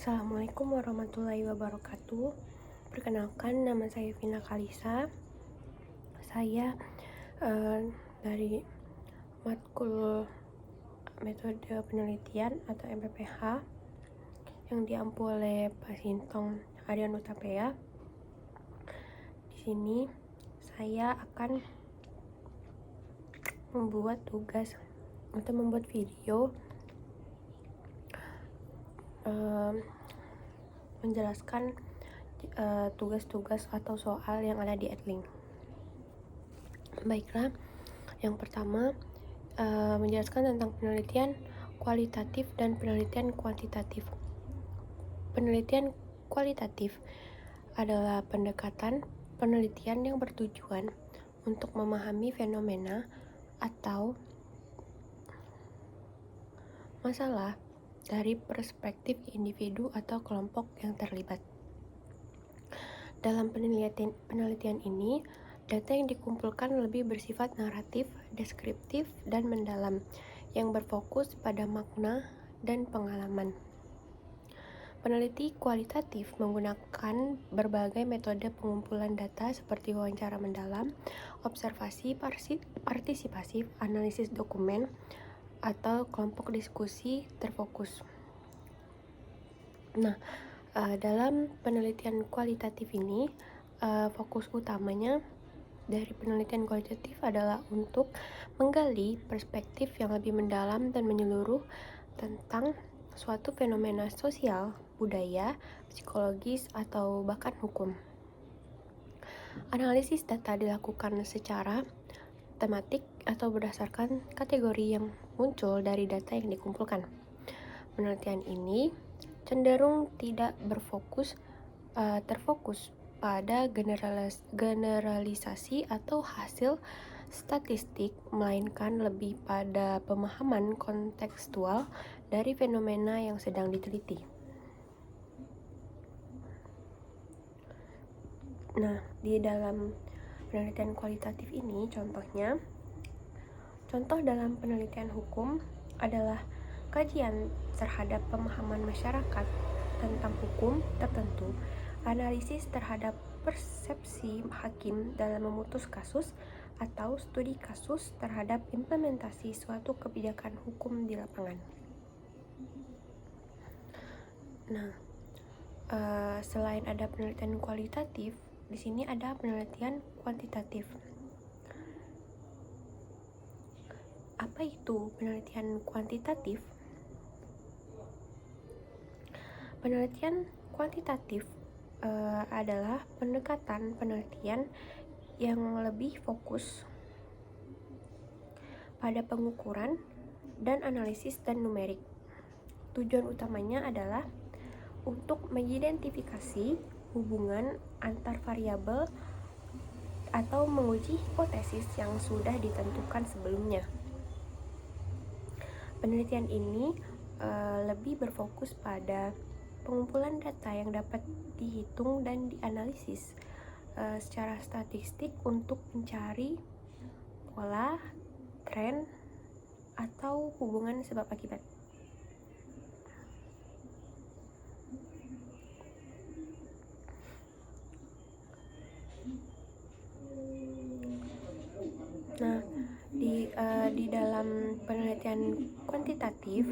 Assalamualaikum warahmatullahi wabarakatuh. Perkenalkan, nama saya Vina Kalisa. Saya dari matkul metode penelitian atau MPPH yang diampu oleh Pak Sintong Aryan Utapea. Di sini saya akan membuat tugas atau membuat video menjelaskan tugas-tugas atau soal yang ada di Edlink. Baiklah, yang pertama menjelaskan tentang penelitian kualitatif dan penelitian kuantitatif. Penelitian kualitatif adalah pendekatan penelitian yang bertujuan untuk memahami fenomena atau masalah dari perspektif individu atau kelompok yang terlibat. Dalam penelitian ini, data yang dikumpulkan lebih bersifat naratif, deskriptif, dan mendalam, yang berfokus pada makna dan pengalaman. Peneliti kualitatif menggunakan berbagai metode pengumpulan data seperti wawancara mendalam, observasi partisipasif, analisis dokumen, atau kelompok diskusi terfokus. Nah, dalam penelitian kualitatif ini, fokus utamanya dari penelitian kualitatif adalah untuk menggali perspektif yang lebih mendalam dan menyeluruh tentang suatu fenomena sosial, budaya, psikologis, atau bahkan hukum. Analisis data dilakukan secara tematik atau berdasarkan kategori yang muncul dari data yang dikumpulkan. Penelitian ini cenderung tidak terfokus pada generalisasi atau hasil statistik, melainkan lebih pada pemahaman kontekstual dari fenomena yang sedang diteliti. Nah, di dalam penelitian kualitatif ini, contoh dalam penelitian hukum adalah kajian terhadap pemahaman masyarakat tentang hukum tertentu, analisis terhadap persepsi hakim dalam memutus kasus, atau studi kasus terhadap implementasi suatu kebijakan hukum di lapangan. Nah, selain ada penelitian kualitatif, di sini ada penelitian kuantitatif. Apa itu penelitian kuantitatif? Penelitian kuantitatif adalah pendekatan penelitian yang lebih fokus pada pengukuran dan analisis dan numerik. Tujuan utamanya adalah untuk mengidentifikasi hubungan antar variabel atau menguji hipotesis yang sudah ditentukan sebelumnya. Penelitian ini lebih berfokus pada pengumpulan data yang dapat dihitung dan dianalisis secara statistik untuk mencari pola, tren, atau hubungan sebab akibat. Nah, di dalam penelitian kuantitatif,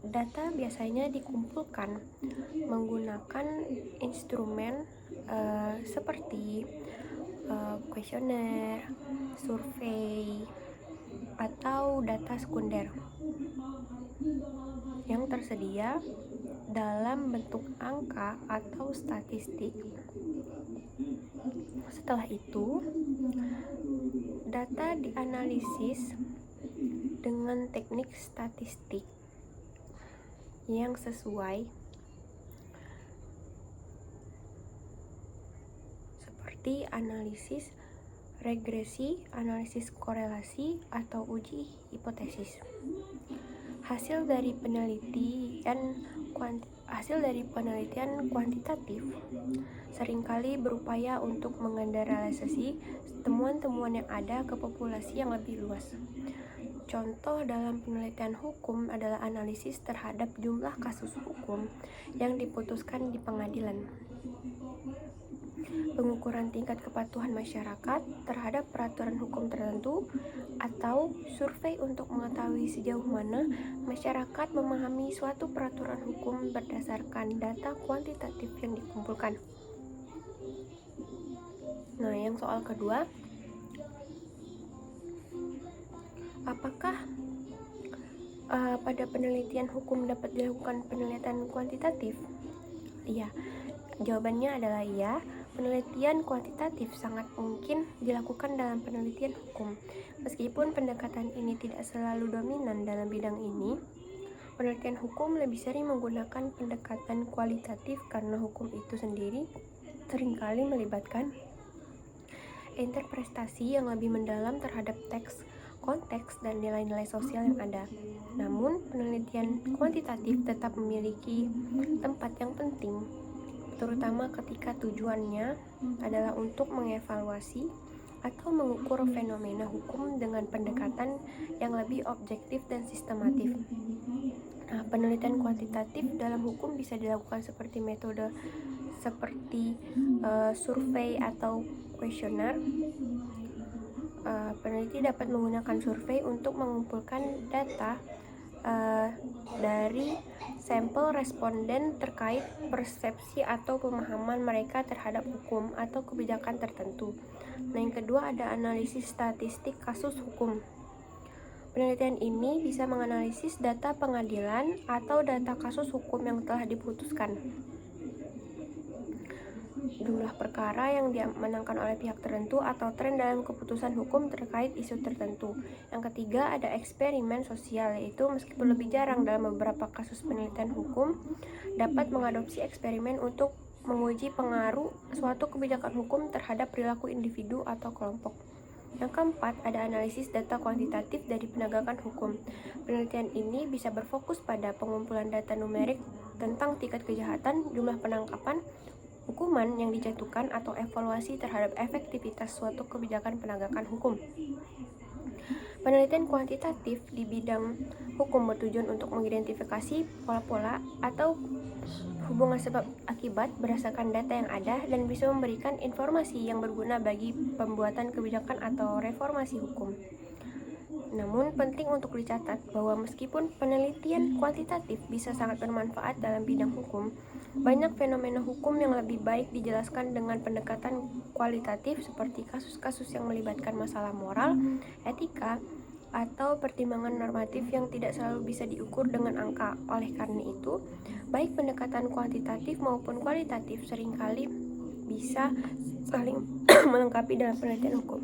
data biasanya dikumpulkan menggunakan instrumen seperti kuesioner, survei, atau data sekunder yang tersedia dalam bentuk angka atau statistik. Setelah itu, data dianalisis dengan teknik statistik yang sesuai, seperti analisis regresi, analisis korelasi, atau uji hipotesis. Hasil dari penelitian kuantitatif seringkali berupaya untuk mengeneralisasi temuan-temuan yang ada ke populasi yang lebih luas. contoh dalam penelitian hukum adalah analisis terhadap jumlah kasus hukum yang diputuskan di pengadilan, pengukuran tingkat kepatuhan masyarakat terhadap peraturan hukum tertentu, atau survei untuk mengetahui sejauh mana masyarakat memahami suatu peraturan hukum berdasarkan data kuantitatif yang dikumpulkan. Nah, yang soal kedua, apakah pada penelitian hukum dapat dilakukan penelitian kuantitatif? Iya, jawabannya adalah iya. Penelitian kuantitatif sangat mungkin dilakukan dalam penelitian hukum. Meskipun pendekatan ini tidak selalu dominan dalam bidang ini, penelitian hukum lebih sering menggunakan pendekatan kualitatif karena hukum itu sendiri seringkali melibatkan interpretasi yang lebih mendalam terhadap teks, konteks, dan nilai-nilai sosial yang ada. Namun, penelitian kuantitatif tetap memiliki tempat yang penting, terutama ketika tujuannya adalah untuk mengevaluasi atau mengukur fenomena hukum dengan pendekatan yang lebih objektif dan sistematif. Nah, penelitian kuantitatif dalam hukum bisa dilakukan seperti metode seperti survei atau kuesioner. Peneliti dapat menggunakan survei untuk mengumpulkan data dari sampel responden terkait persepsi atau pemahaman mereka terhadap hukum atau kebijakan tertentu. Nah, yang kedua ada analisis statistik kasus hukum. Penelitian ini bisa menganalisis data pengadilan atau data kasus hukum yang telah diputuskan, jumlah perkara yang dimenangkan oleh pihak tertentu, atau tren dalam keputusan hukum terkait isu tertentu. Yang ketiga ada eksperimen sosial, yaitu meskipun lebih jarang dalam beberapa kasus penelitian hukum, dapat mengadopsi eksperimen untuk menguji pengaruh suatu kebijakan hukum terhadap perilaku individu atau kelompok. Yang keempat, ada analisis data kuantitatif dari penegakan hukum. Penelitian ini bisa berfokus pada pengumpulan data numerik tentang tingkat kejahatan, jumlah penangkapan, hukuman yang dijatuhkan, atau evaluasi terhadap efektivitas suatu kebijakan penegakan hukum. Penelitian kuantitatif di bidang hukum bertujuan untuk mengidentifikasi pola-pola atau hubungan sebab akibat berdasarkan data yang ada dan bisa memberikan informasi yang berguna bagi pembuatan kebijakan atau reformasi hukum. Namun penting untuk dicatat bahwa meskipun penelitian kuantitatif bisa sangat bermanfaat dalam bidang hukum, banyak fenomena hukum yang lebih baik dijelaskan dengan pendekatan kualitatif seperti kasus-kasus yang melibatkan masalah moral, etika, atau pertimbangan normatif yang tidak selalu bisa diukur dengan angka. Oleh karena itu, baik pendekatan kuantitatif maupun kualitatif seringkali bisa saling melengkapi dalam penelitian hukum.